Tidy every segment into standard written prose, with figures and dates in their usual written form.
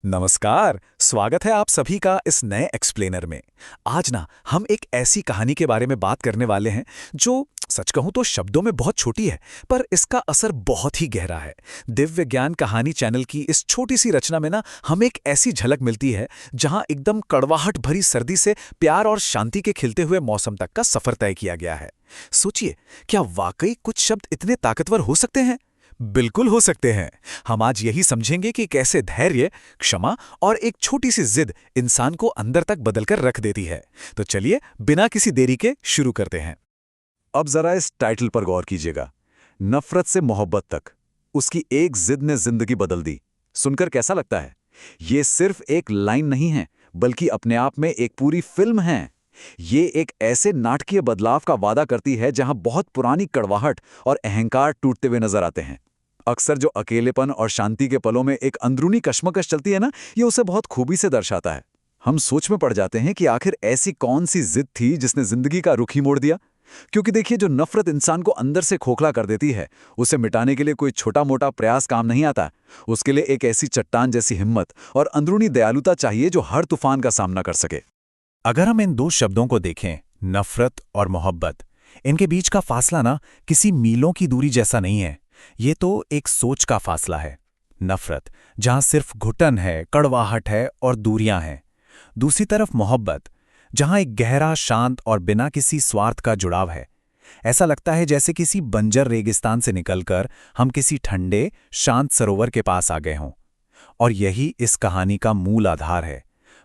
नमस्कार। स्वागत है आप सभी का इस नए एक्सप्लेनर में। आज ना हम एक ऐसी कहानी के बारे में बात करने वाले हैं जो सच कहूं तो शब्दों में बहुत छोटी है, पर इसका असर बहुत ही गहरा है। दिव्य ज्ञान कहानी चैनल की इस छोटी सी रचना में ना हमें एक ऐसी झलक मिलती है जहां एकदम कड़वाहट भरी सर्दी से प्यार और शांति के खिलते हुए मौसम तक का सफर तय किया गया है। सोचिए, क्या वाकई कुछ शब्द इतने ताकतवर हो सकते हैं? बिल्कुल हो सकते हैं। हम आज यही समझेंगे कि कैसे धैर्य, क्षमा और एक छोटी सी जिद इंसान को अंदर तक बदलकर रख देती है। तो चलिए बिना किसी देरी के शुरू करते हैं। अब जरा इस टाइटल पर गौर कीजिएगा। नफरत से मोहब्बत तक, उसकी एक जिद ने जिंदगी बदल दी। सुनकर कैसा लगता है? ये सिर्फ एक लाइन नहीं है, बल्कि अपने आप में एक पूरी फिल्म है। ये एक ऐसे नाटकीय बदलाव का वादा करती है जहां बहुत पुरानी कड़वाहट और अहंकार टूटते हुए नजर आते हैं। अक्सर जो अकेलेपन और शांति के पलों में एक अंदरूनी कश्मकश चलती है ना, ये उसे बहुत खूबी से दर्शाता है। हम सोच में पड़ जाते हैं कि आखिर ऐसी कौन सी जिद थी जिसने जिंदगी का रुख ही मोड़ दिया। क्योंकि देखिए, जो नफरत इंसान को अंदर से खोखला कर देती है, उसे मिटाने के लिए कोई छोटा मोटा प्रयास काम नहीं आता। उसके लिए एक ऐसी चट्टान जैसी हिम्मत और अंदरूनी दयालुता चाहिए जो हर तूफान का सामना कर सके। अगर हम इन दो शब्दों को देखें, नफरत और मोहब्बत, इनके बीच का फासला ना किसी मीलों की दूरी जैसा नहीं है। ये तो एक सोच का फासला है। नफरत, जहां सिर्फ घुटन है, कड़वाहट है और दूरियां हैं। दूसरी तरफ मोहब्बत, जहां एक गहरा, शांत और बिना किसी स्वार्थ का जुड़ाव है। ऐसा लगता है जैसे किसी बंजर रेगिस्तान से निकलकर हम किसी ठंडे, शांत सरोवर के पास आ गए हों। और यही इस कहानी का मूल आधार है।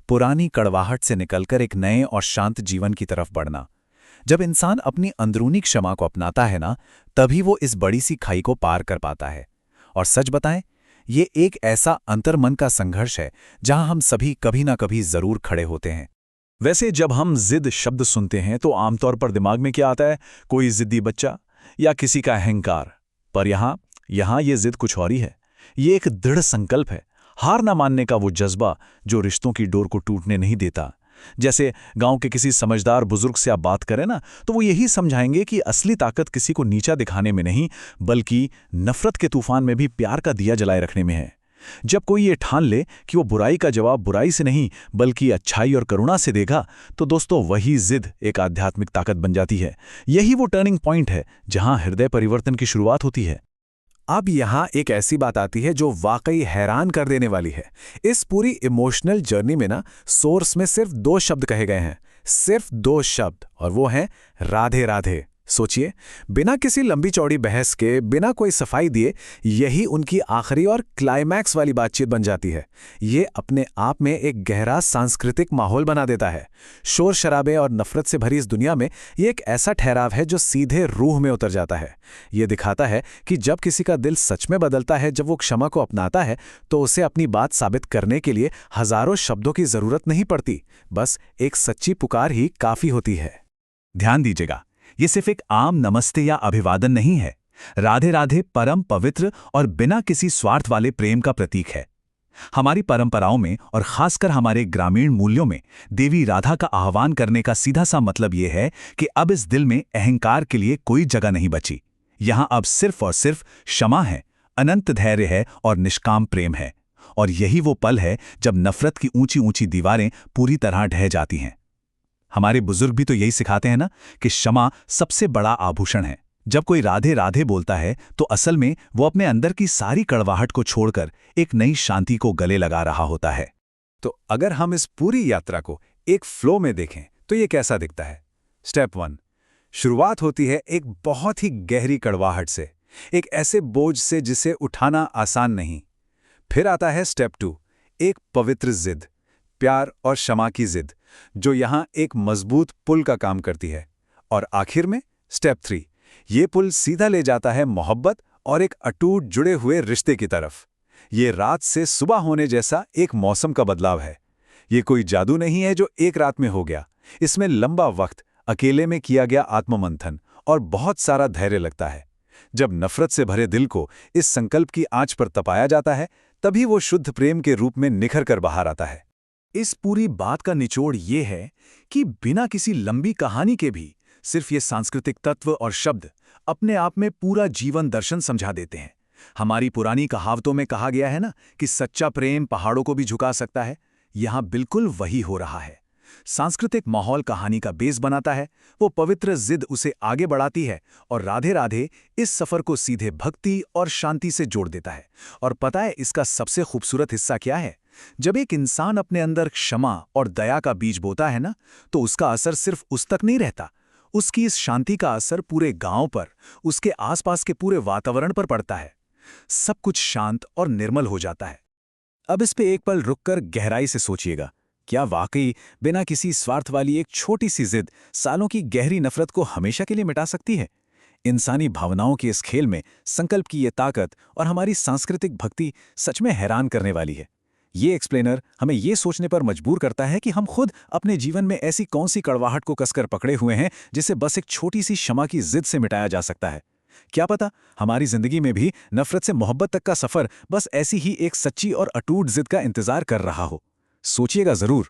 पुरानी कड़वाहट से निकलकर एक नए और शांत जीवन की तरफ बढ़ना। जब इंसान अपनी अंदरूनी क्षमा को अपनाता है ना, तभी वो इस बड़ी सी खाई को पार कर पाता है। और सच बताएं, ये एक ऐसा अंतर्मन का संघर्ष है जहां हम सभी कभी ना कभी जरूर खड़े होते हैं। वैसे जब हम जिद शब्द सुनते हैं तो आमतौर पर दिमाग में क्या आता है? कोई जिद्दी बच्चा या किसी का अहंकार। पर यहां ये जिद कुछ और ही है। ये एक दृढ़ संकल्प है, हार ना मानने का वो जज्बा जो रिश्तों की डोर को टूटने नहीं देता। जैसे गांव के किसी समझदार बुजुर्ग से आप बात करें ना, तो वो यही समझाएंगे कि असली ताकत किसी को नीचा दिखाने में नहीं, बल्कि नफरत के तूफान में भी प्यार का दिया जलाए रखने में है। जब कोई ये ठान ले कि वो बुराई का जवाब बुराई से नहीं, बल्कि अच्छाई और करुणा से देगा, तो दोस्तों वही जिद एक आध्यात्मिक ताकत बन जाती है। यही वो टर्निंग पॉइंट है जहां हृदय परिवर्तन की शुरुआत होती है। अब यहाँ एक ऐसी बात आती है जो वाकई हैरान कर देने वाली है। इस पूरी इमोशनल जर्नी में ना सोर्स में सिर्फ दो शब्द कहे गए हैं, सिर्फ दो शब्द, और वो हैं राधे राधे। सोचिए, बिना किसी लंबी चौड़ी बहस के, बिना कोई सफाई दिए, यही उनकी आखिरी और क्लाइमैक्स वाली बातचीत बन जाती है। ये अपने आप में एक गहरा सांस्कृतिक माहौल बना देता है। शोर शराबे और नफरत से भरी इस दुनिया में ये एक ऐसा ठहराव है जो सीधे रूह में उतर जाता है। ये दिखाता है कि जब किसी का दिल सच में बदलता है, जब वो क्षमा को अपनाता है, तो उसे अपनी बात साबित करने के लिए हजारों शब्दों की जरूरत नहीं पड़ती। बस एक सच्ची पुकार ही काफी होती है। ध्यान दीजिएगा, ये सिर्फ एक आम नमस्ते या अभिवादन नहीं है। राधे राधे परम पवित्र और बिना किसी स्वार्थ वाले प्रेम का प्रतीक है। हमारी परंपराओं में और खासकर हमारे ग्रामीण मूल्यों में देवी राधा का आह्वान करने का सीधा सा मतलब यह है कि अब इस दिल में अहंकार के लिए कोई जगह नहीं बची। यहां अब सिर्फ और सिर्फ क्षमा है, अनंत धैर्य है और निष्काम प्रेम है। और यही वो पल है जब नफरत की ऊंची ऊंची दीवारें पूरी तरह ढह जाती हैं। हमारे बुजुर्ग भी तो यही सिखाते हैं ना कि क्षमा सबसे बड़ा आभूषण है। जब कोई राधे राधे बोलता है तो असल में वो अपने अंदर की सारी कड़वाहट को छोड़कर एक नई शांति को गले लगा रहा होता है। तो अगर हम इस पूरी यात्रा को एक फ्लो में देखें तो ये कैसा दिखता है? स्टेप 1, शुरुआत होती है एक बहुत ही गहरी कड़वाहट से, एक ऐसे बोझ से जिसे उठाना आसान नहीं। फिर आता है स्टेप 2, एक पवित्र जिद, प्यार और क्षमा की जिद, जो यहां एक मजबूत पुल का काम करती है। और आखिर में स्टेप 3, ये पुल सीधा ले जाता है मोहब्बत और एक अटूट जुड़े हुए रिश्ते की तरफ। ये रात से सुबह होने जैसा एक मौसम का बदलाव है। ये कोई जादू नहीं है जो एक रात में हो गया। इसमें लंबा वक्त, अकेले में किया गया आत्ममंथन और बहुत सारा धैर्य लगता है। जब नफरत से भरे दिल को इस संकल्प की आंच पर तपाया जाता है, तभी वो शुद्ध प्रेम के रूप में निखर कर बाहर आता है। इस पूरी बात का निचोड़ ये है कि बिना किसी लंबी कहानी के भी सिर्फ ये सांस्कृतिक तत्व और शब्द अपने आप में पूरा जीवन दर्शन समझा देते हैं। हमारी पुरानी कहावतों में कहा गया है ना कि सच्चा प्रेम पहाड़ों को भी झुका सकता है। यहाँ बिल्कुल वही हो रहा है। सांस्कृतिक माहौल कहानी का बेस बनाता है, वो पवित्र जिद उसे आगे बढ़ाती है और राधे राधे इस सफर को सीधे भक्ति और शांति से जोड़ देता है। और पता है इसका सबसे खूबसूरत हिस्सा क्या है? जब एक इंसान अपने अंदर क्षमा और दया का बीज बोता है ना, तो उसका असर सिर्फ उस तक नहीं रहता। उसकी इस शांति का असर पूरे गांव पर, उसके आसपास के पूरे वातावरण पर पड़ता है। सब कुछ शांत और निर्मल हो जाता है। अब इस पे एक पल रुककर गहराई से सोचिएगा, क्या वाकई बिना किसी स्वार्थ वाली एक छोटी सी जिद सालों की गहरी नफरत को हमेशा के लिए मिटा सकती है? इंसानी भावनाओं के इस खेल में संकल्प की ये ताकत और हमारी सांस्कृतिक भक्ति सच में हैरान करने वाली है। ये एक्सप्लेनर हमें ये सोचने पर मजबूर करता है कि हम खुद अपने जीवन में ऐसी कौन सी कड़वाहट को कसकर पकड़े हुए हैं जिसे बस एक छोटी सी क्षमा की जिद से मिटाया जा सकता है। क्या पता हमारी जिंदगी में भी नफरत से मोहब्बत तक का सफर बस ऐसी ही एक सच्ची और अटूट जिद का इंतजार कर रहा हो। सोचिएगा जरूर।